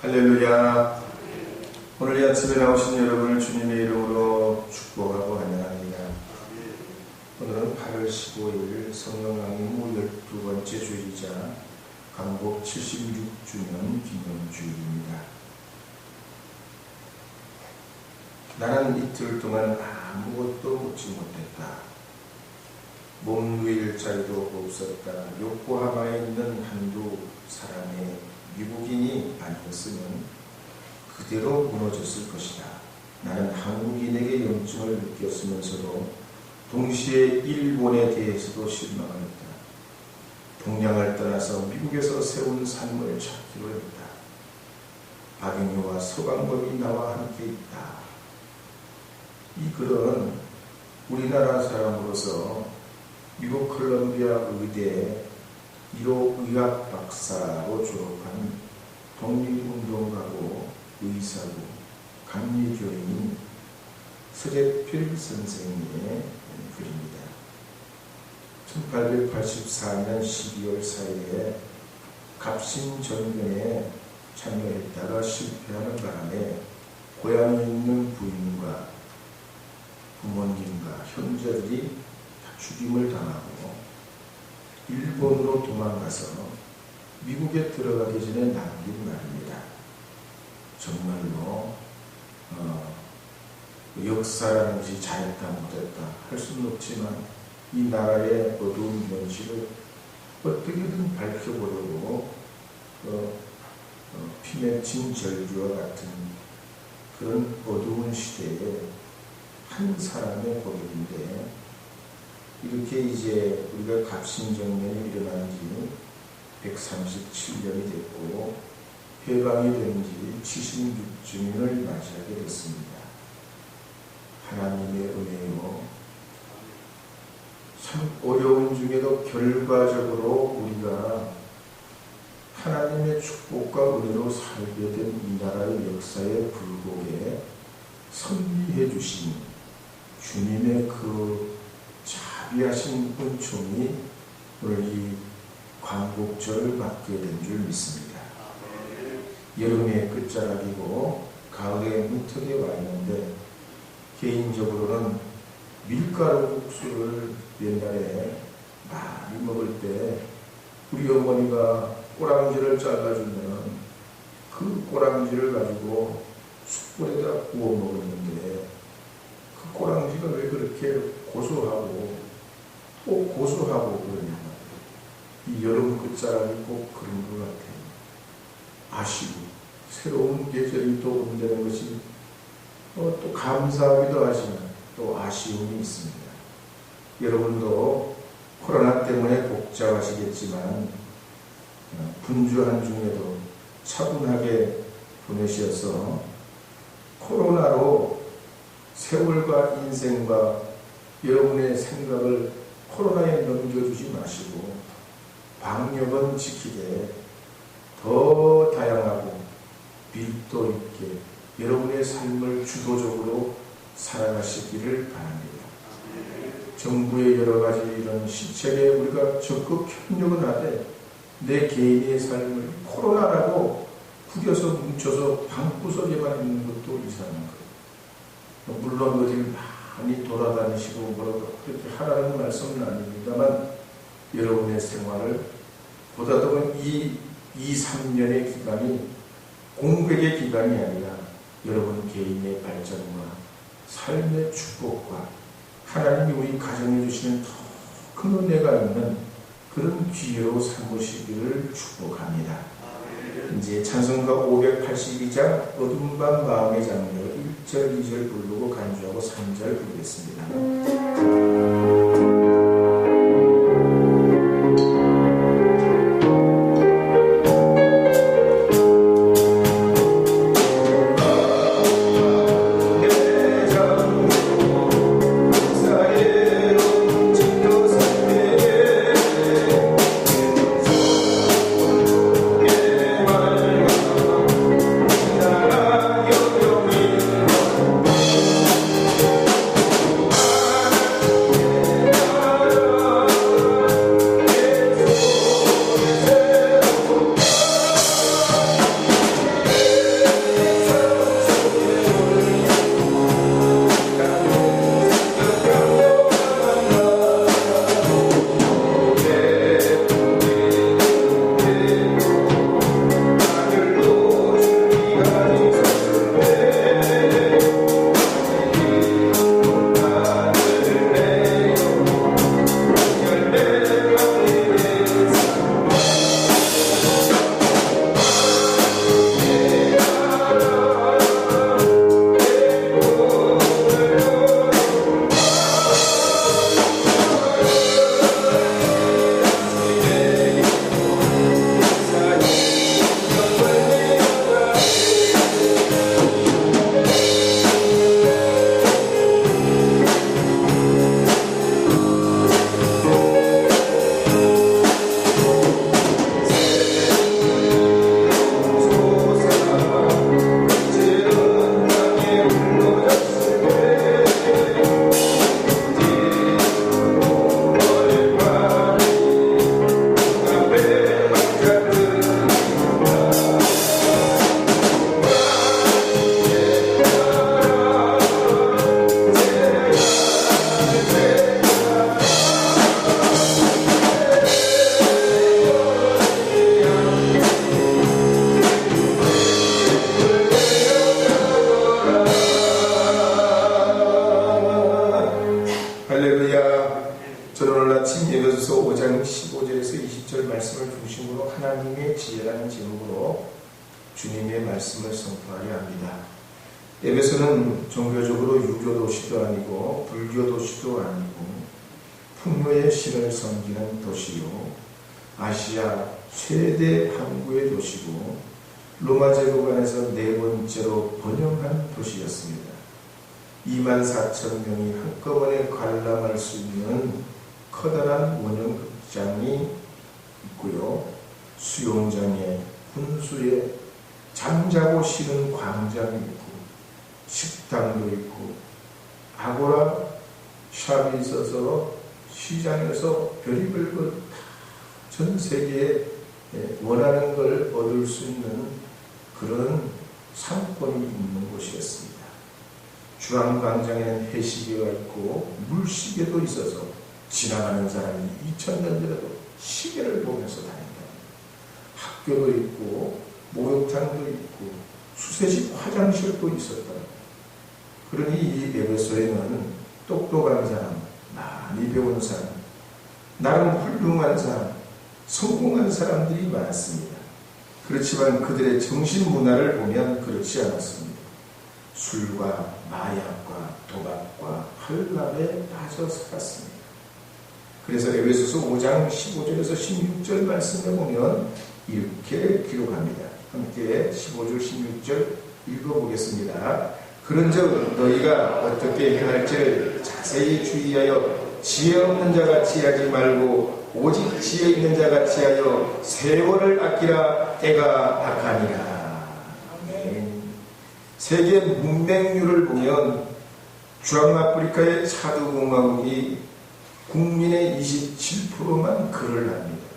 할렐루야. 오늘 이 아침에 나오신 여러분을 주님의 이름으로 축복하고 환영합니다. 오늘은 8월 15일 성령강림 12번째 주일이자 강복 76주년 기념주일입니다. 나는 이틀 동안 아무것도 먹지 못했다. 몸 누일 자리도 없었다. 요코하마에 있는 한두 사람의 미국인이 아니었으면 그대로 무너졌을 것이다. 나는 한국인에게 염증을 느꼈으면서도 동시에 일본에 대해서도 실망했다. 동양을 떠나서 미국에서 세운 삶을 찾기로 했다. 박인효와 서강범이 나와 함께 있다. 이 글은 우리나라 사람으로서 미국 컬럼비아 의대 1호 의학 박사로 졸업한 독립운동가고 의사고 감리교인인 서재필 선생의 글입니다. 1884년 12월 4일에 갑신정변에 참여했다가 실패하는 바람에 고향에 있는 부인과 부모님과 형제들이 다 죽임을 당하고 일본으로 도망가서 미국에 들어가기 전에 남긴 말입니다. 정말로 역사라는 것이 잘했다 못했다 할 수는 없지만 이 나라의 어두운 현실을 어떻게든 밝혀보려고 피 맺힌 절규와 같은 그런 어두운 시대에 한 사람의 고백인데, 이렇게 이제 우리가 갑신정변이 일어난 지 137년이 됐고 해방이 된 지 76주년을 맞이하게 됐습니다. 하나님의 은혜요, 참 어려운 중에도 결과적으로 우리가 하나님의 축복과 은혜로 살게 된 이 나라의 역사의 굴곡에 섭리해 주신 주님의 그 자비하신 은총이 오늘 이 광복절을 맞게 된 줄 믿습니다. 여름의 끝자락이고 가을의 문턱에 와 있는데, 개인적으로는 밀가루 국수를 옛날에 많이 먹을 때 우리 어머니가 꼬랑지를 잘라주면 그 꼬랑지를 가지고 숯불에다 구워 먹었는데, 그 꼬랑지가 왜 그렇게 고소하고 또 고소하고 그러냐. 이 여름 끝자락이 꼭 그런 것 같아요. 아시고 새로운 계절이 또 온다는 것이 또 감사하기도 하지만 또 아쉬움이 있습니다. 여러분도 코로나 때문에 복잡하시겠지만 분주한 중에도 차분하게 보내셔서 코로나로 세월과 인생과 여러분의 생각을 코로나에 넘겨주지 마시고 방역은 지키되 더 다양하고 밀도 있게 여러분의 삶을 주도적으로 살아가시기를 바랍니다. 정부의 여러 가지 이런 시책에 우리가 적극 협력은 하되 내 개인의 삶을 코로나라고 구겨서 뭉쳐서 방구석에만 있는 것도 이상한 거예요. 물론 어딜 많이 돌아다니시고 뭐라고 그렇게 하라는 말씀은 아닙니다만, 여러분의 생활을 보다 더 이 2-3년의 기간이 공백의 기간이 아니라 여러분 개인의 발전과 삶의 축복과 하나님이 우리 가정에 주시는 더 큰 은혜가 있는 그런 기회로 삼으시기를 축복합니다. 이제 찬송가 582장 어두운 밤 마음의 장르 1절 2절 부르고 간주하고 3절 부르겠습니다. 생명의 지혜라는 제목으로 주님의 말씀을 선포하려 합니다. 에베소는 종교적으로 유교도시도 아니고 불교도시도 아니고 풍요의 신을 섬기는 도시요, 아시아 최대 항구의 도시고 로마 제국안에서 네 번째로 번영한 도시였습니다. 24,000명이 한꺼번에 관람할 수 있는 커다란 원형극장이 있고요, 수영장에 분수에 잠자고 쉬는 광장이 있고 식당도 있고 아고라 샵이 있어서 시장에서 별의별 것 전 세계에 원하는 걸 얻을 수 있는 그런 상권이 있는 곳이었습니다. 주황광장에는 해시계가 있고 물시계도 있어서 지나가는 사람이 2000년 전에도 시계를 보면서 다닌다. 학교도 있고 목욕탕도 있고 수세식 화장실도 있었다. 그러니 이 에베소에는 똑똑한 사람, 많이 배운 사람, 나름 훌륭한 사람, 성공한 사람들이 많았습니다. 그렇지만 그들의 정신 문화를 보면 그렇지 않았습니다. 술과 마약과 도박과 환락에 빠져 살았습니다. 그래서 에베소서 5장 15절에서 16절 말씀에 보면 이렇게 기록합니다. 함께 15절 16절 읽어보겠습니다. 그런즉 너희가 어떻게 행할지를 자세히 주의하여 지혜 없는 자같이 하지 말고 오직 지혜 있는 자같이 하여 세월을 아끼라. 때가 악하니라. 세계 문맹률을 보면 주황아프리카의 차두공화국이 국민의 27%만 글을 합니다.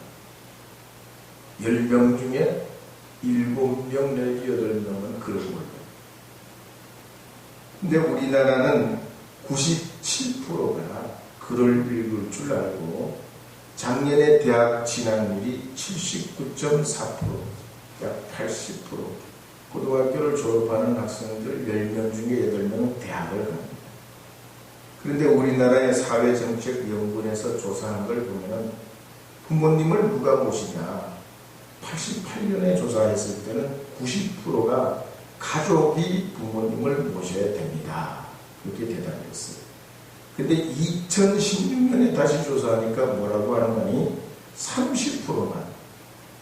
10명 중에 7명 내지 8명은 글을 몰라요. 근데 우리나라는 97%가 글을 읽을 줄 알고 작년에 대학 진학률이 79.4%, 약 80%, 고등학교를 졸업하는 학생들 10명 중에 8명은 대학을 갑니다. 그런데 우리나라의 사회정책연구원에서 조사한 걸 보면 부모님을 누가 모시냐, 88년에 조사했을 때는 90%가 가족이 부모님을 모셔야 됩니다. 그렇게 대답했어요. 근데 2016년에 다시 조사하니까 뭐라고 하는 거니? 30%만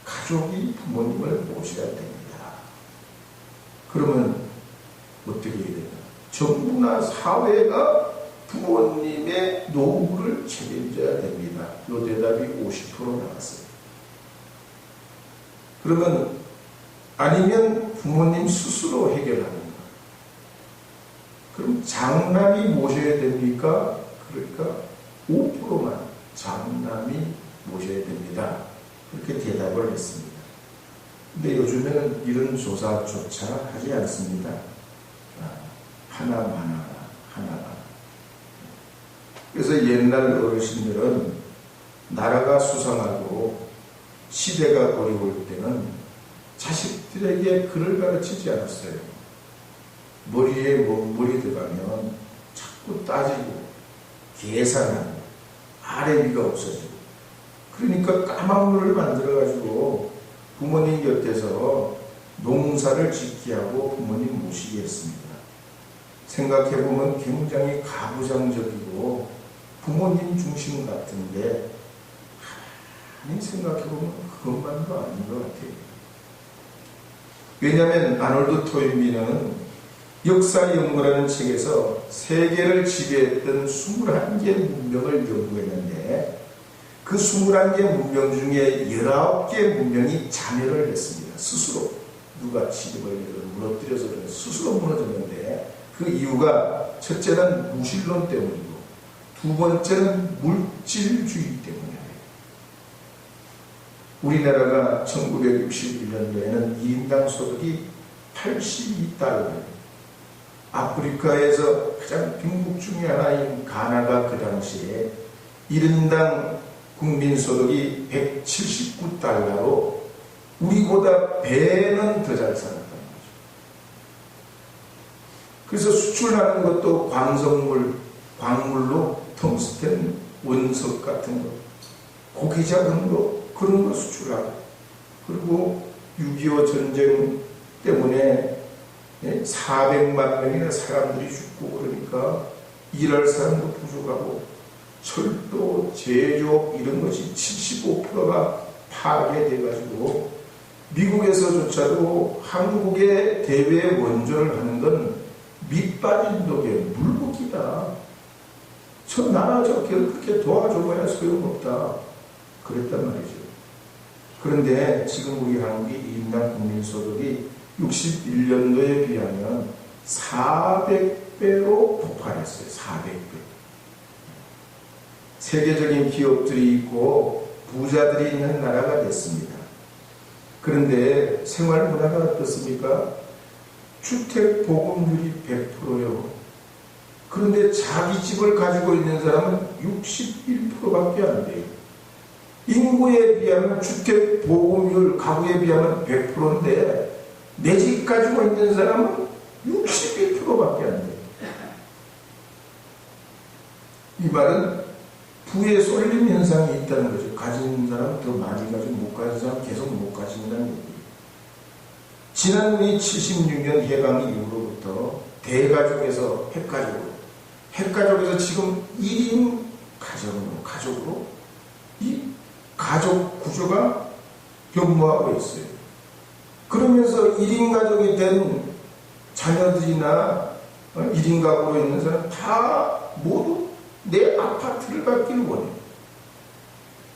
가족이 부모님을 모셔야 됩니다. 그러면 어떻게 해야 되나? 정부나 사회가 부모님의 노후를 책임져야 됩니다. 이 대답이 50% 나왔어요. 그러면 아니면 부모님 스스로 해결합니다. 그럼 장남이 모셔야 됩니까? 그러니까 5%만 장남이 모셔야 됩니다. 그렇게 대답을 했습니다. 근데 요즘에는 이런 조사조차 하지 않습니다. 하나만 하나가. 그래서 옛날 어르신들은 나라가 수상하고 시대가 어려울 때는 자식들에게 글을 가르치지 않았어요. 머리에 머리 들어가면 자꾸 따지고 계산하고 아래 위가 없어지고, 그러니까 까막눈을 만들어가지고 부모님 곁에서 농사를 짓게 하고 부모님 모시게 했습니다. 생각해보면 굉장히 가부장적이고 부모님 중심 같은데, 아니 생각해보면 그것만도 아닌 것 같아요. 왜냐하면 아놀드 토인비는 역사연구라는 책에서 세계를 지배했던 21개 문명을 연구했는데 그 21개 문명 중에 19개 문명이 자멸을 했습니다. 스스로. 누가 지금을 무너뜨려서 스스로 무너졌는데 그 이유가 첫째는 무신론 때문이고 두 번째는 물질주의 때문이에요. 우리나라가 1961년도에는 1인당 소득이 82달러예요. 아프리카에서 가장 빈국 중에 하나인 가나가 그 당시에 1인당 국민소득이 179달러로 우리보다 배는 더 잘 살았다는 거죠. 그래서 수출하는 것도 광석물, 광물로 텅스텐, 원석 같은 거, 고기 작은 거, 그런 거 수출하고, 그리고 6.25 전쟁 때문에 400만 명이나 사람들이 죽고 그러니까 일할 사람도 부족하고 철도, 제조업 이런 것이 75%가 파괴돼가지고 미국에서조차도 한국의 대외 원조를 하는 건 밑빠진 독에 물붓기다. 저 나라 그렇게 도와줘봐야 소용없다. 그랬단 말이죠. 그런데 지금 우리 한국이 인당 국민소득이 61년도에 비하면 400배로 폭발했어요. 400배. 세계적인 기업들이 있고 부자들이 있는 나라가 됐습니다. 그런데 생활 문화가 어떻습니까? 주택 보급률이 100%요. 그런데 자기 집을 가지고 있는 사람은 61%밖에 안 돼요. 인구에 비하면 주택 보급률 가구에 비하면 100%인데 내 집 가지고 있는 사람은 61%밖에 안 돼요. 이 말은 부의 쏠림 현상이 있다는 거죠. 가진 사람은 더 많이 가지고 못 가진 사람은 계속 못 가진다는 얘기예요. 지난 76년 해방 이후로부터 대가족에서 핵가족에서 지금 1인 가족으로 이 가족 구조가 변모하고 있어요. 그러면서 1인 가족이 된 자녀들이나 1인 가구로 있는 사람 다 모두 내 아파트를 갖기를 원해요.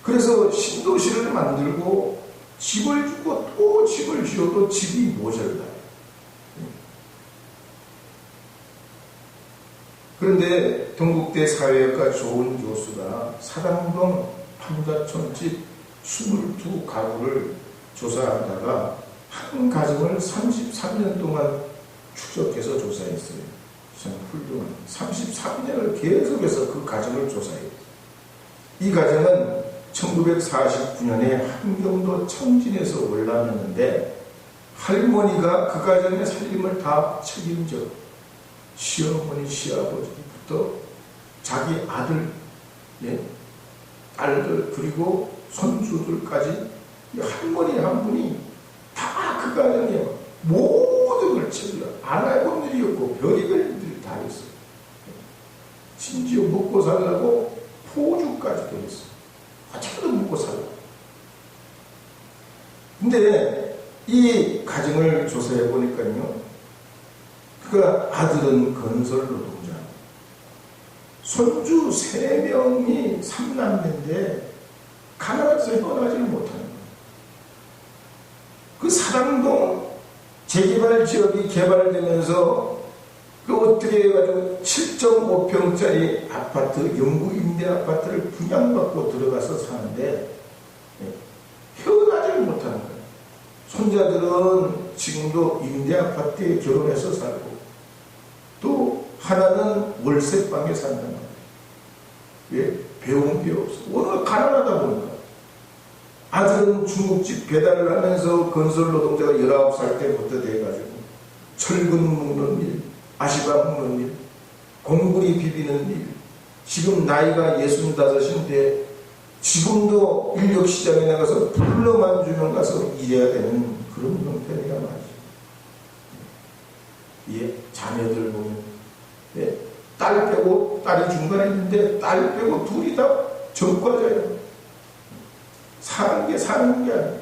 그래서 신도시를 만들고 집을 주고 또 집을 지어도 집이 모자라요. 그런데 동국대 사회학과 좋은 교수가 사당동 판자촌 집 22가구를 조사하다가 한 가정을 33년 동안 추적해서 조사했어요. 참 훌륭한 33년을 계속해서 그 가정을 조사해요. 이 가정은 1949년에 한경도 청진에서 올라왔는데 할머니가 그 가정의 살림을 다 책임져 시어머니, 시아버지부터 자기 아들, 딸들 그리고 손주들까지 할머니 한 분이 다 그 가정에 모든 걸 책임져 안 해본 일이 없고 별의별 일들이 다 있어요. 심지어 먹고 살라고 포주까지도 했어요. 어떻게든 먹고 살라고. 근데 이 가정을 조사해 보니까요, 그 아들은 건설 노동자, 손주 3명이 3남매인데 가난해서 헤어나지를 못하는 거예요. 그 사당동 재개발 지역이 개발되면서 그 어떻게 해가지고 7.5평짜리 아파트, 영구 임대 아파트를 분양받고 들어가서 사는데 헤어나지를 못하는 거예요. 손자들은 지금도 임대 아파트에 결혼해서 살고 또 하나는 월세방에 산단 말이에요. 왜? 배운 게 없어. 워낙 가난하다 보니까. 아들은 중국집 배달을 하면서 건설 노동자가 19살 때부터 돼가지고 철근 묶는 일, 아시바 묶는 일, 공구리 비비는 일, 지금 나이가 65인데 지금도 인력시장에 나가서 불러만 주면 가서 일해야 되는 그런 형편이란 말이죠. 예, 자녀들 보면 딸 빼고 딸이 중간에 있는데 딸 빼고 둘이 다 전과자예요. 사는 게 아니에요.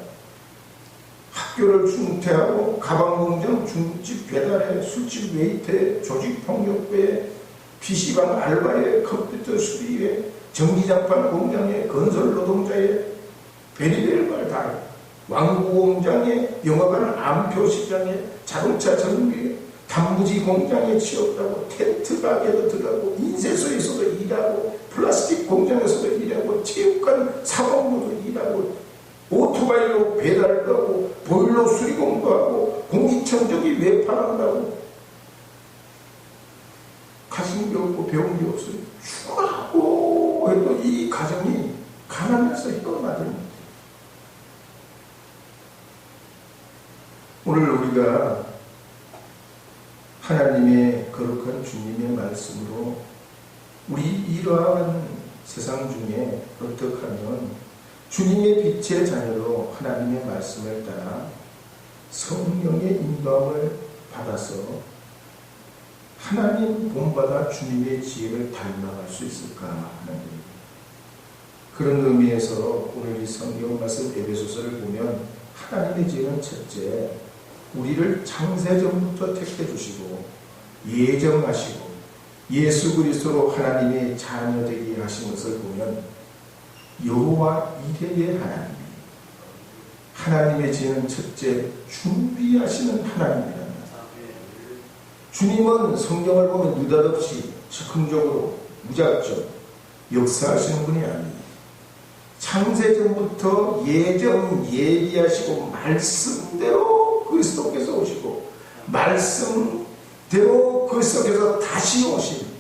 학교를 중퇴하고 가방공장, 중국집 배달에, 술집 웨이터에, 조직폭력배에, PC방 알바에, 컴퓨터 수리에, 전기장판 공장에, 건설 노동자에, 베리베리 걸 다 해요. 왕구공장에, 영화관 암표시장에, 자동차 정비에, 단무지 공장에 취업하고, 텐트 가게도 들어가고, 인쇄소에서도 일하고, 플라스틱 공장에서도 일하고, 체육관 사범부도 일하고, 오토바이로 배달도 하고, 보일러 수리공도 하고, 공기청정기 외판한다고. 가진 게 없고 배운 게 없어요. 죽으라고 해도 이 가정이 가난해서 헤어나들 못해요. 오늘 우리가 하나님의 거룩한 주님의 말씀으로 우리 이러한 세상 중에 어떻게 하면 주님의 빛의 자녀로 하나님의 말씀을 따라 성령의 인도함을 받아서 하나님 본받아 주님의 지혜를 닮아갈 수 있을까 하는 얘기입니다. 그런 의미에서 오늘 이 성경 말씀 에베소서를 보면 하나님의 지혜는 첫째, 우리를 창세전부터 택해 주시고 예정하시고 예수 그리스도로 하나님의 자녀 되게 하신 것을 보면 여호와 이레의 하나님이 하나님의 지혜는 첫째 준비하시는 하나님이랍니다. 주님은 성경을 보면 느닷없이 즉흥적으로 무작정 역사하시는 분이 아니에요. 창세전부터 예비하시고 말씀대로 그리스도께서 오시고 말씀대로 그리스도께서 다시 오신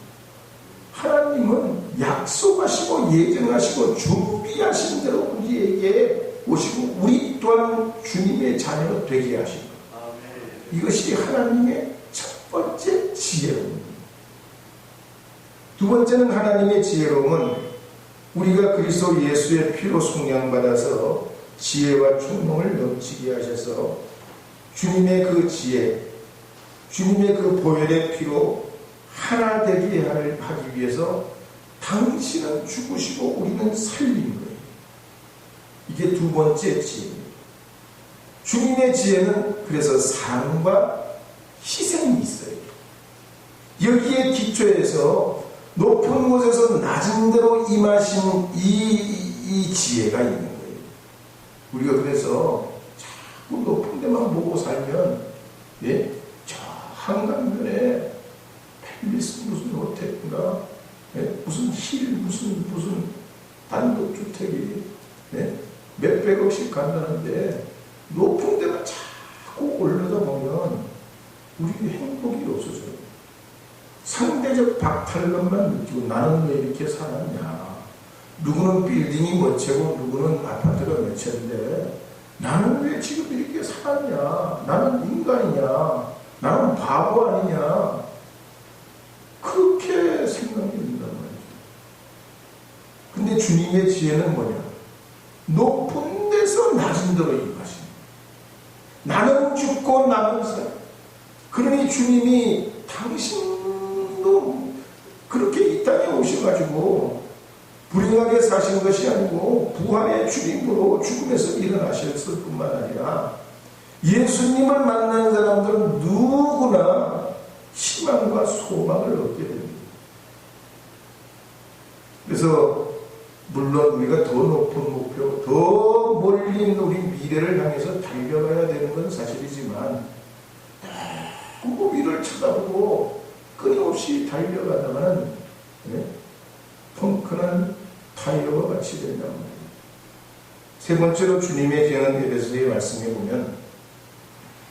하나님은 약속하시고 예정하시고 준비하신 대로 우리에게 오시고 우리 또한 주님의 자녀가 되게 하신 것. 이것이 하나님의 첫 번째 지혜로움입니다. 두 번째는 하나님의 지혜로움은 우리가 그리스도 예수의 피로 속량받아서 지혜와 총명을 넘치게 하셔서 주님의 그 지혜, 주님의 그 보혈의 피로 하나 되게 하기 위해서 당신은 죽으시고 우리는 살린 거예요. 이게 두 번째 지혜입니다. 주님의 지혜는 그래서 삶과 희생이 있어요. 여기에 기초해서 높은 곳에서 낮은 데로 임하신 이 지혜가 있는 거예요. 우리가 그래서 자꾸 높은 데만 보고 살면 저 한강변에 팰리스 무슨 호텔인가 무슨 힐 무슨 단독주택이 몇백억씩 간다는데 높은 데만 자꾸 올라다 보면 우리 행복이 없어져요. 상대적 박탈감만 느끼고 나는 왜 이렇게 살았냐. 누구는 빌딩이 몇 채고 누구는 아파트가 몇 채인데 나는 왜 지금 이렇게 살았냐. 나는 인간이냐. 나는 바보 아니냐. 그렇게 생각이 든단 말이죠. 근데 주님의 지혜는 뭐냐. 높은 데서 낮은 데로 임하십니다. 나는 죽고 남은 살. 그러니 주님이 당신도 그렇게 이 땅에 오셔가지고 불행하게 사신 것이 아니고 부활의 주님으로 죽음에서 일어나셨을 뿐만 아니라 예수님을 만나는 사람들은 누구나 희망과 소망을 얻게 됩니다. 그래서 물론 우리가 더 높은 목표, 더 멀리 우리 미래를 향해서 달려가야 되는 건 사실이지만 그 위를 쳐다보고 끊임없이 달려가다가는 펑크난 타이어와 같이 된단 말이에요. 세 번째로 주님의 지혜는 에베소서의 말씀에 보면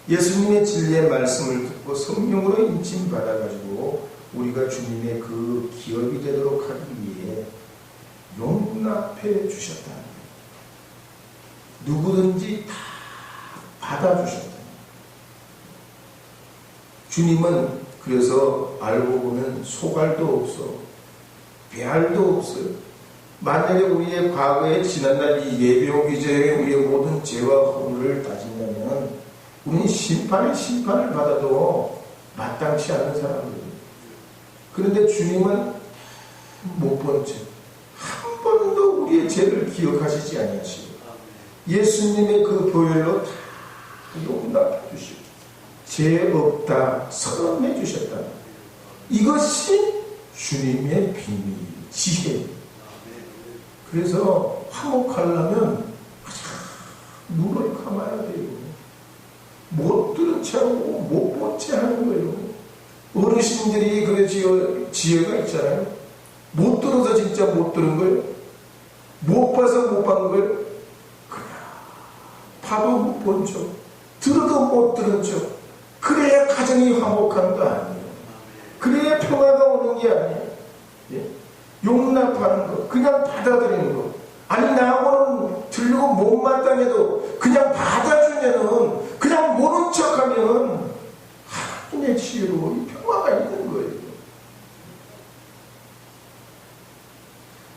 예수님의 진리의 말씀을 듣고 성령으로 인침받아가지고 우리가 주님의 그 기업이 되도록 하기 위해 용납해 주셨다. 누구든지 다 받아주셨다. 주님은 그래서 알고 보면 소갈도 없어, 배알도 없어요. 만약에 우리의 과거에 지난날 이 예배 오기 전에 우리의 모든 죄와 허물을 따진다면 우리는 심판을 받아도 마땅치 않은 사람들입니다. 그런데 주님은 못 본 죄, 한 번도 우리의 죄를 기억하시지 아니하시고 예수님의 그 보혈로 다 용납해 주시고 죄 없다 선언해 주셨다. 이것이 주님의 비밀, 지혜. 그래서 화목하려면 눈을 감아야 돼요. 못 들은 채 하고 못 본 채 하는 거예요. 어르신들이 그래 지혜가 있잖아요. 못 들어서 진짜 못 들은 거예요. 못 봐서 못 본 거예요. 그냥 봐도 못 본 척, 들어도 못 들은 척. 그래야 가정이 화목한 거 아니에요. 그래야 평화가 오는 게 아니에요. 용납하는 거, 그냥 받아들이는 거. 아니 나하고는 들고 못마땅해도 그냥 받아주면은, 그냥 모른 척하면 하나님의 지혜로 이 평화가 있는 거예요.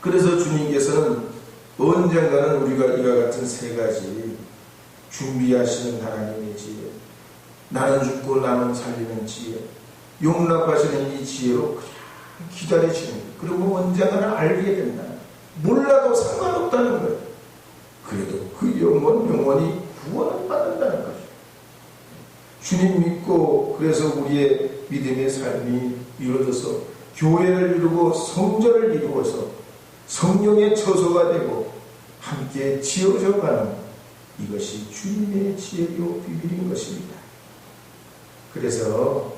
그래서 주님께서는 언젠가는 우리가 이와 같은 세 가지 준비하시는 하나님의 지혜, 나는 죽고 나는 살리는 지혜, 용납하시는 이 지혜로 그냥 기다리시는 거예요. 그리고 언젠가는 알게 된다. 몰라도 상관없다는 거예요. 그래도 그 영혼이 구원을 받는다는 거죠. 주님 믿고 그래서 우리의 믿음의 삶이 이루어져서 교회를 이루고 성전을 이루어서 성령의 처소가 되고 함께 지어져 가는 이것이 주님의 지혜요 비밀인 것입니다. 그래서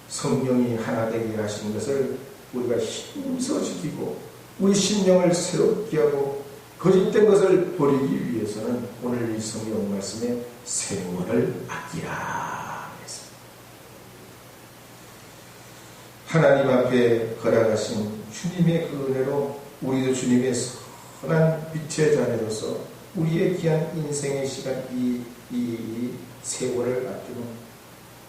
성령이 하나 되게 하신 것을 우리가 힘써 지키고 우리 심령을 새롭게 하고 거짓된 것을 버리기 위해서는 오늘 이 성경 말씀에 세월을 아끼라 했습니다. 하나님 앞에 걸어가신 주님의 그 은혜로 우리도 주님의 선한 빛의 자녀로서 우리의 귀한 인생의 시간 이 세월을 아끼는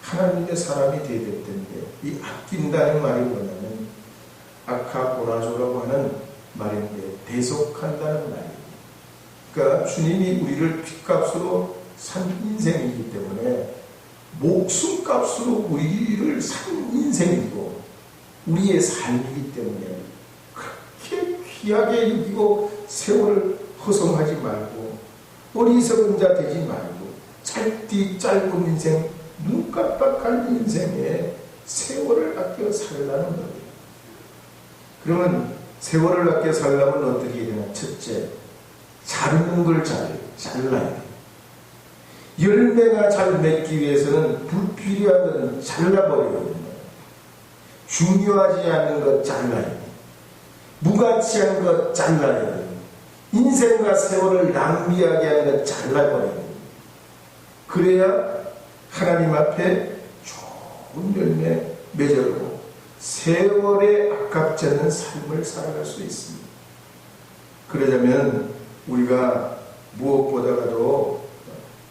하나님의 사람이 되어야 될 텐데 이 아낀다는 말이 뭐냐면 아카보라조라고 하는 말인데 대속한다는 말이에요. 그러니까 주님이 우리를 핏값으로 산 인생이기 때문에 목숨값으로 우리를 산 인생이고 우리의 삶이기 때문에 그렇게 귀하게 여기고 세월을 허송하지 말고 어리석은 자 되지 말고 짧은 인생 눈 깜빡할 인생에 세월을 아껴 살라는 거예요. 그러면 세월을 아껴 살려면 어떻게 해야 되나? 첫째, 자르는 걸 잘라야 돼. 열매가 잘 맺기 위해서는 불필요한 것은 잘라버려야 된다. 중요하지 않은 것 잘라야 돼. 무가치한 것 잘라야 돼. 인생과 세월을 낭비하게 하는 것 잘라버려야 돼. 그래야 하나님 앞에 좋은 열매 맺어가고 세월에 아깝지 않는 삶을 살아갈 수 있습니다. 그러자면 우리가 무엇보다도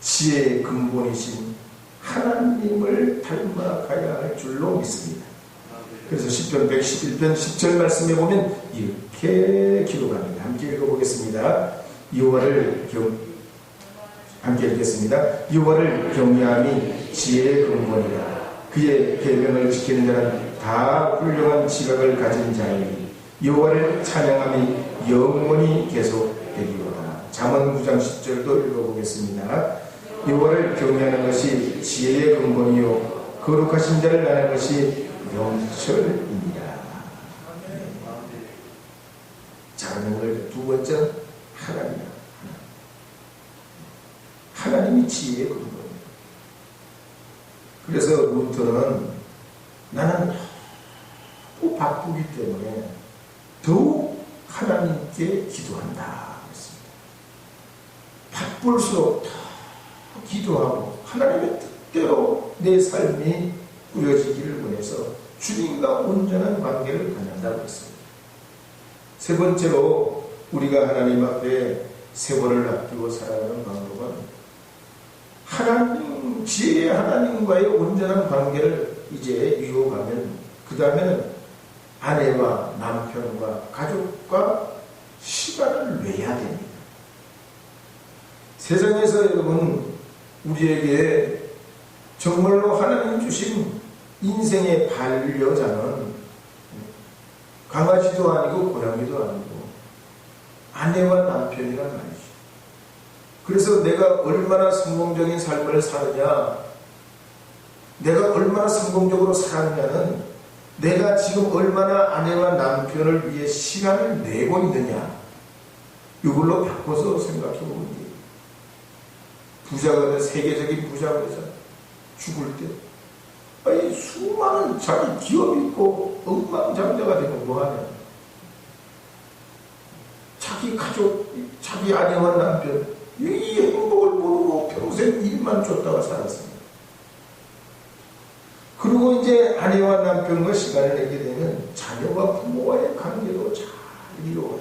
지혜의 근본이신 하나님을 닮아가야 할 줄로 믿습니다. 그래서 시편 111편 10절 말씀에 보면 이렇게 기록합니다. 함께 읽어보겠습니다. 함께 읽겠습니다. 여호와를 경외함이 지혜의 근본이라. 그의 계명을 지키는 자는 다 훌륭한 지각을 가진 자이니 여호와를 찬양함이 영원히 계속되리로다. 잠언 9장 10절도 읽어보겠습니다. 여호와를 경외하는 것이 지혜의 근본이요 거룩하신 자를 아는 것이 영철입니다. 자르는 걸 두 번째 하나님이다. 하나님이 지혜의 근본입니다. 그래서 루터는 나는 너무 바쁘기 때문에 더욱 하나님께 기도한다 했습니다. 바쁠수록 더 기도하고 하나님의 뜻대로 내 삶이 꾸려지기를 원해서 주님과 온전한 관계를 갖는다고 했습니다. 세 번째로 우리가 하나님 앞에 세월을 아끼고 살아가는 방법은 하나님, 지혜의 하나님과의 온전한 관계를 이제 이어가면 그 다음에는 아내와 남편과 가족과 시간을 내야 됩니다. 세상에서 여러분 우리에게 정말로 하나님 주신 인생의 반려자는 강아지도 아니고 고양이도 아니고 아내와 남편이란 말이죠. 그래서 내가 얼마나 성공적인 삶을 사느냐, 내가 얼마나 성공적으로 살았냐는 내가 지금 얼마나 아내와 남편을 위해 시간을 내고 있느냐, 이걸로 바꿔서 생각해 보면 돼요. 부자가 돼, 세계적인 부자가 되잖아. 죽을 때 아니 수많은 자기 기업이 있고 억만장자가 되면 뭐하냐. 자기 가족, 자기 아내와 남편 이 행복을 모르고 평생 일만 쫓다가 살았습니다. 그리고 이제 아내와 남편과 시간을 내게 되면 자녀와 부모와의 관계도 잘 이루어요.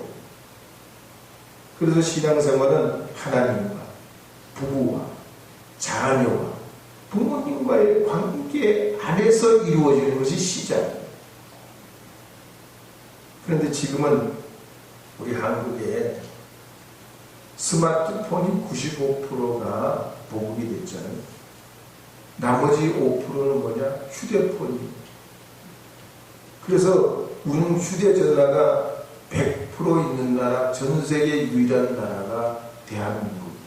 그래서 신앙생활은 하나님과 부부와 자녀와 부모님과의 관계 안에서 이루어지는 것이 시작이에요. 그런데 지금은 우리 한국에 스마트폰이 95%가 보급이 됐잖아요. 나머지 5%는 뭐냐? 휴대폰이. 그래서 우리는 휴대전화가 100% 있는 나라, 전 세계 유일한 나라가 대한민국입니다.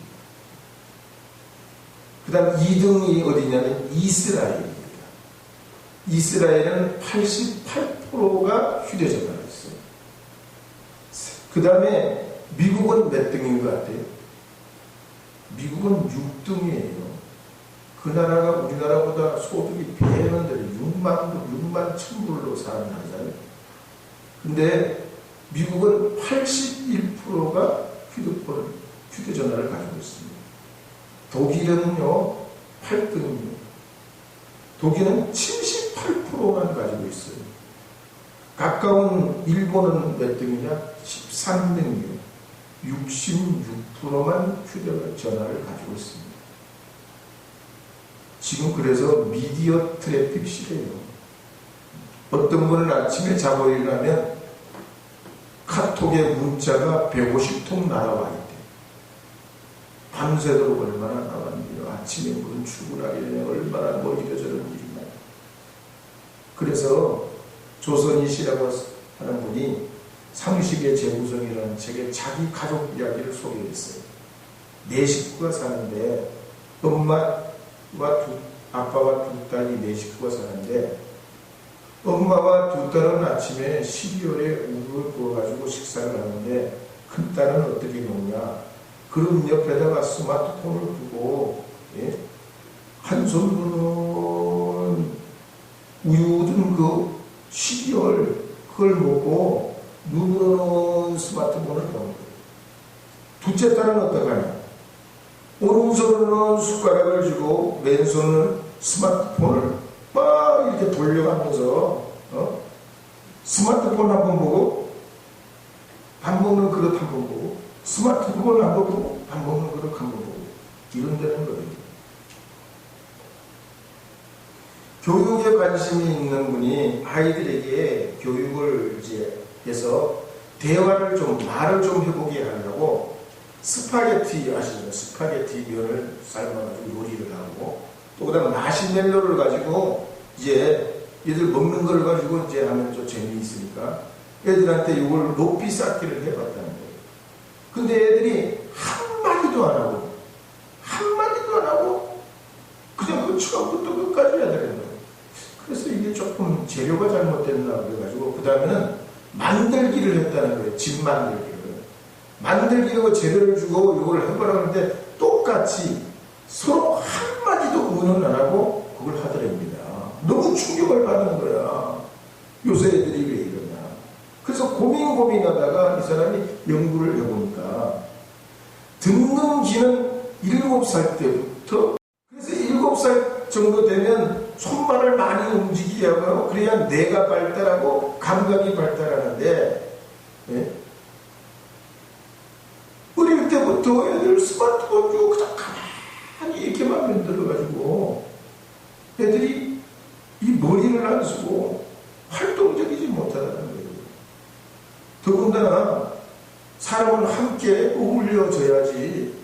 그 다음 2등이 어디냐면 이스라엘입니다. 이스라엘은 88%가 휴대전화가 있어요. 그 다음에 미국은 몇 등인 것 같아요? 미국은 6등이에요. 그 나라가 우리나라보다 소득이 배는 대로 6만 1,000불로 사는 나라잖아요. 근데 미국은 81%가 휴대전화를 가지고 있습니다. 독일은요, 8등입니다. 독일은 78%만 가지고 있어요. 가까운 일본은 몇 등이냐? 13등이에요. 66%만 휴대전화를 가지고 있습니다. 지금 그래서 미디어 트래픽 시대예요. 어떤 분은 아침에 자고 일어나면 카톡에 문자가 150통 날아와 있대. 밤새도록 얼마나 나왔는데요. 아침에 무슨 출근하기 전에 얼마나 뭐 이래저래 일이 나요. 그래서 조선이시라고 하는 분이 상식의 재구성이라는 책에 자기 가족 이야기를 소개했어요. 4식구가 사는데 아빠와 2딸이 4식구가 사는데 엄마와 2딸은 아침에 시리얼에 우유를 부어가지고 식사를 하는데 큰딸은 어떻게 먹냐? 그럼 옆에다가 스마트폰을 두고, 예? 한 손으로는 우유 든 그 시리얼 그걸 먹고 눈으로는 스마트폰을 보는 거예요. 둘째 딸은 어떡하냐? 오른손으로는 숟가락을 쥐고 왼손은 스마트폰을 막 이렇게 돌려가면서 스마트폰 한번 보고 밥 먹는 그릇 한번 보고 스마트폰 한번 보고 밥 먹는 그릇 한번 보고 이런다는 거예요. 교육에 관심이 있는 분이 아이들에게 교육을 이제 해서 대화를 말을 좀 해보게 하려고 스파게티 아시죠? 스파게티 면을 삶아가지고 요리를 하고 또 그다음 마시멜로를 가지고 이제 얘들 먹는 걸 가지고 이제 하면 좀 재미있으니까 애들한테 이걸 높이 쌓기를 해봤다는 거예요. 근데 애들이 한마디도 안 하고 그냥 그 처음부터 끝까지 해야 되는 거예요. 그래서 이게 조금 재료가 잘못됐나 그래가지고 그 다음에는 만들기를 했다는 거예요. 집 만들기로 재료를 주고 이걸 해보라고 하는데 똑같이 서로 한마디도 의논 안 하고 그걸 하더랍니다. 너무 충격을 받는 거야. 요새 애들이 왜 이러냐. 그래서 고민하다가 이 사람이 연구를 해보니까 듣는 귀는 7살 때부터 그래서 7살 정도 되면 손발을 많이 움직이게 하고 그래야 뇌가 발달하고 감각이 발달하는데 예? 어릴 때부터 애들 스마트폰 주고 그냥 가만히 이렇게만 만들어가지고 애들이 이 머리를 안 쓰고 활동적이지 못하다는 거예요. 더군다나 사람은 함께 어울려져야지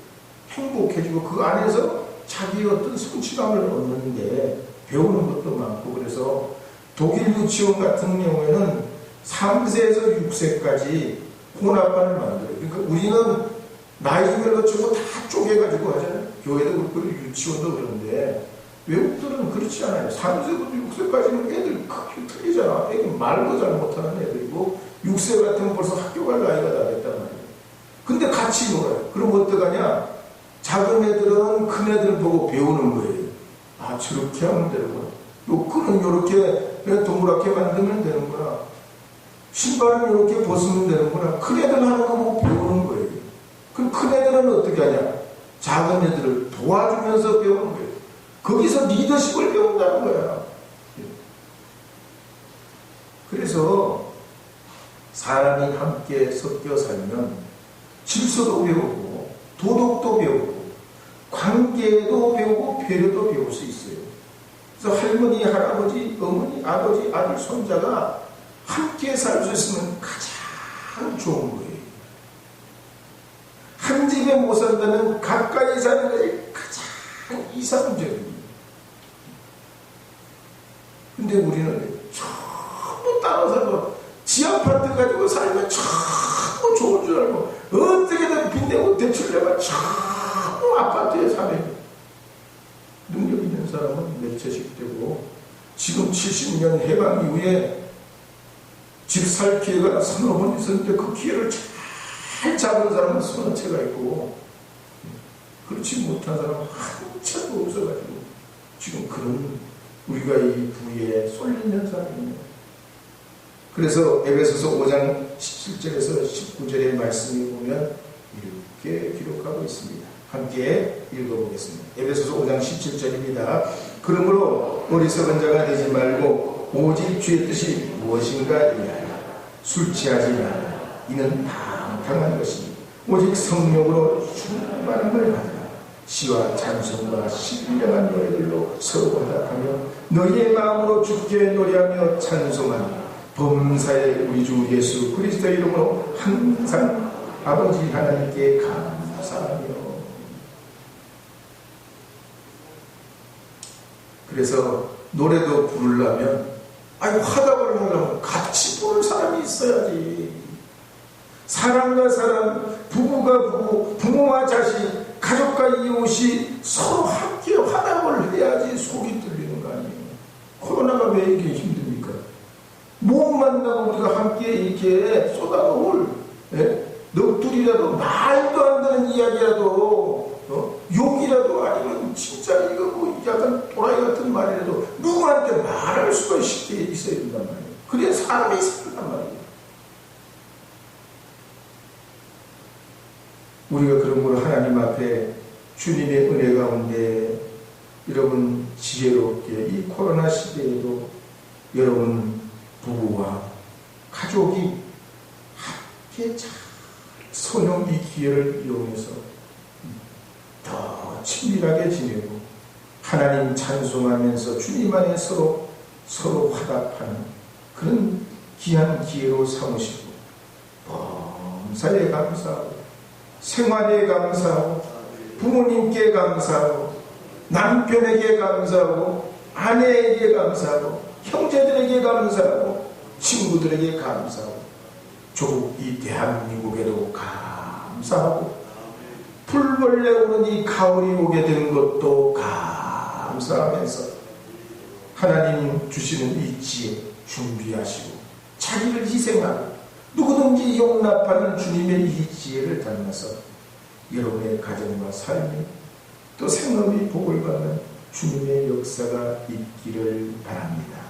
행복해지고 그 안에서 자기의 어떤 성취감을 얻는데 배우는 것도 많고 그래서 독일 유치원 같은 경우에는 3세에서 6세까지 혼합반을 만들어요. 그러니까 우리는 나이별로 저거 다 쪼개가지고 하잖아요. 교회도 그렇고 유치원도 그런데 외국들은 그렇지 않아요. 3세부터 6세까지는 애들 크게 틀리잖아. 애들 말도 잘 못하는 애들이고 6세 같으면 벌써 학교 갈 나이가 다 됐단 말이에요. 근데 같이 놀아요. 그럼 어떡하냐? 작은 애들은 큰 애들 보고 배우는 거예요. 아, 저렇게 하면 되는구나. 요 끈은 요렇게 동그랗게 만들면 되는구나. 신발은 이렇게 벗으면 되는구나. 큰 애들 하는 거 보고 배우는 거예요. 그럼 큰 애들은 어떻게 하냐? 작은 애들을 도와주면서 배우는 거예요. 거기서 리더십을 배운다는 거야. 그래서 사람이 함께 섞여 살면 질서도 배우고 도덕도 배우고 관계도 배우고 배려도 배울 수 있어요. 그래서 할머니, 할아버지, 어머니, 아버지, 아들, 손자가 함께 살 수 있으면 가장 좋은 거예요. 한 한 집에 못 산다면 가까이 사는 것이 가장 이상적이에요. 근데 우리는 전부 따로 살고 지 아파트 가지고 살면 전부 좋은 줄 알고 어떻게든 빚내고 대출내면 전부 아파트에 사는 능력 있는 사람은 몇 채씩 되고 지금 70년 해방 이후에 집 살 기회가 서너 번 있었는데 그 기회를 잘 잡은 사람은 서너 채가 있고 그렇지 못한 사람은 한 채도 없어가지고 지금 그런 우리가 이 부에 쏠리는 사람이에요. 그래서 에베소서 5장 17절에서 19절의 말씀을 보면 이렇게 기록하고 있습니다. 함께 읽어보겠습니다. 에베소서 5장 17절입니다. 그러므로 어리석은 자가 되지 말고 오직 주의 뜻이 무엇인가 이하여 술 취하지 말라. 이는 방탕한 것이니 오직 성령으로 충만함을 받으라. 시와 찬송과 신령한 노래들로 서로 화답하며 너희의 마음으로 주께 노래하며 찬송하며 범사의 우리 주 예수 그리스도의 이름으로 항상 아버지 하나님께 감사하며. 그래서 노래도 부르려면 화답을 하려면 같이 부를 사람이 있어야지. 사람과 사람, 부부가 부부, 부모와 자식, 가족과 이웃이 서로 함께 화답을 해야지 속이 뚫리는 거 아니에요. 코로나가 왜 이렇게 힘듭니까? 못 만나고 우리가 함께 이렇게 쏟아놓을 넋두리라도 말도 안 되는 이야기라도 욕이라도 아니면 진짜 이거 뭐 약간 또라이 같은 말이라도 누구한테 말할 수가 쉽게 있어야 된단 말이에요. 그래야 사람이 산단 말이에요. 우리가 그러므로 하나님 앞에 주님의 은혜 가운데 여러분 지혜롭게 이 코로나 시대에도 여러분 부부와 가족이 함께 잘 선용 이 기회를 이용해서 더 친밀하게 지내고 하나님 찬송하면서 주님 안에 서로 화답하는 그런 귀한 기회로 삼으시고 범사에 감사하고 생활에 감사하고 부모님께 감사하고 남편에게 감사하고 아내에게 감사하고 형제들에게 감사하고 친구들에게 감사하고 조국 이 대한민국에도 감사하고 풀벌레 오는 이 가을이 오게 된 것도 감사하면서 하나님 주시는 이 지혜 준비하시고 자기를 희생하고 누구든지 용납하는 주님의 이 지혜를 닮아서 여러분의 가정과 삶이 또 생업이 복을 받는 주님의 역사가 있기를 바랍니다.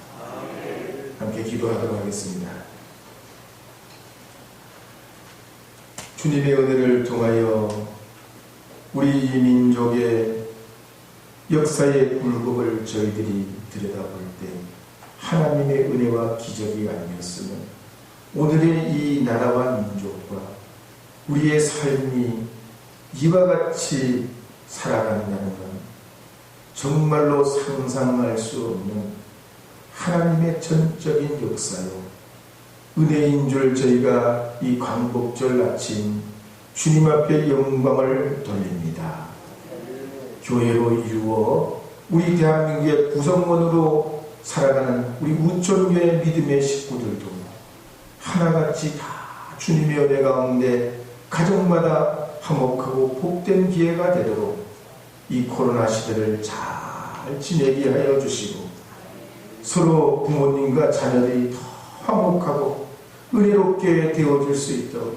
함께 기도하도록 하겠습니다. 주님의 은혜를 통하여 우리 민족의 역사의 굴곡을 저희들이 들여다볼 때 하나님의 은혜와 기적이 아니었으면 오늘의 이 나라와 민족과 우리의 삶이 이와 같이 살아간다는 건 정말로 상상할 수 없는 하나님의 전적인 역사요 은혜인 줄 저희가 이 광복절 아침 주님 앞에 영광을 돌립니다. 교회로 이루어 우리 대한민국의 구성원으로 살아가는 우리 우천교회 믿음의 식구들도 하나같이 다 주님의 은혜 가운데 가정마다 화목하고 복된 기회가 되도록 이 코로나 시대를 잘 지내게 하여 주시고 서로 부모님과 자녀들이 더 화목하고 은혜롭게 되어질 수 있도록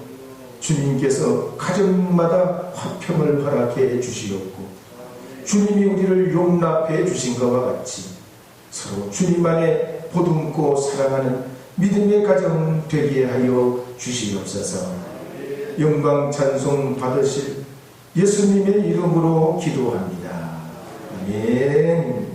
주님께서 가정마다 화평을 허락해 주시옵고 주님이 우리를 용납해 주신 것과 같이 서로 주님 안에 보듬고 사랑하는 믿음의 가정 되게 하여 주시옵소서. 영광 찬송 받으실 예수님의 이름으로 기도합니다. 아멘.